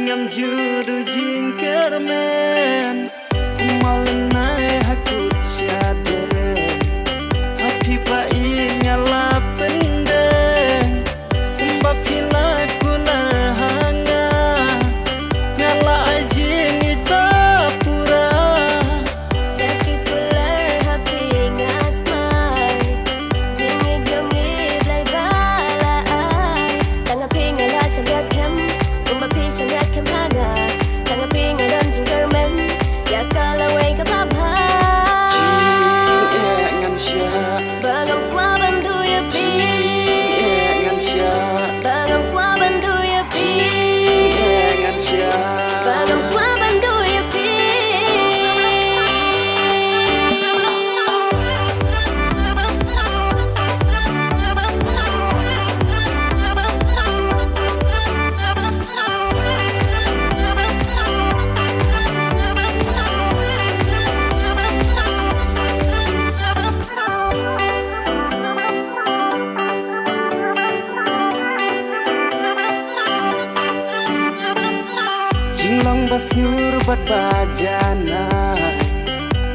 ngam judu jingkar men malenai hakut syade api bai nyala pende mbapina kunar hanga nyala ajing ita pura daki kular hapi ngasmai jingi jongi blai bala ai tanga pinga la shangas kem umbapi shangas kem hanga tanga pinga dam jingkar men ya kala wei ka babha Bangam kwa bandu ya pi Bangam kwa bandu ya pi Bangam kwa bandu ya pi Jinglong bas ngurbat bajana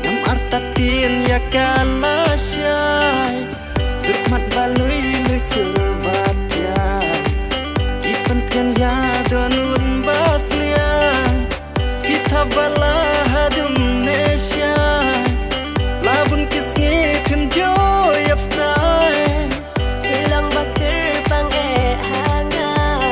Ngam artatin ya kala syai Bermat balui lui surbat ya Ipentkan ya donun bas liang Kita bala hadum nesya Labun kisngi kim joy of style Hilang bakar pang hanga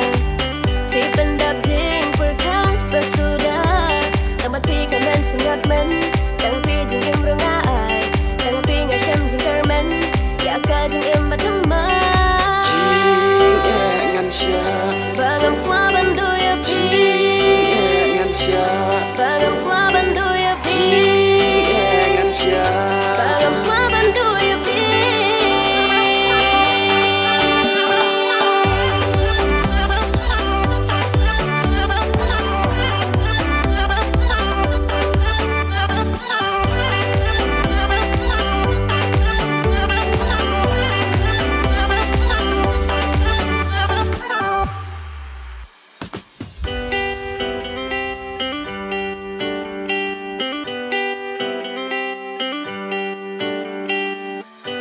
Pipendap jing perkat bersudah Tempat pi kanan sengat men Tang pi jing im rengai Tang pi ngasem jing kermen Ya ka jing im batamai ngan sya Bangam kwa bandu ya pi ngan sya Bangam kwa bandu ya pi ngan sya Bangam kwa bandu ya pi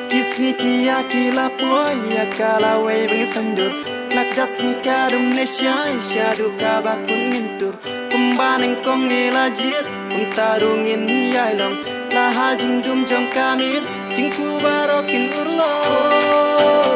Kisi kia kila poya kala wei bang sandur Nak jasni kadum ne syai syadu kabakun ngintur Pembaning kong ila jit Pemtarungin yailong Laha jing dum jong kamit Jing ku barokin urlong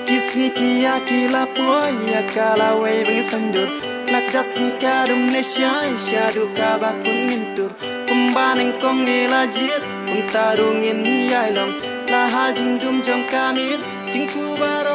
Kisi kia kila poya kala wei bang sandur Nak jasni kadum ne syai syadu kabakun ngintur Pembaning kong ila jit Pemtarungin yailong Laha jing dum jong kamit Jing ku baro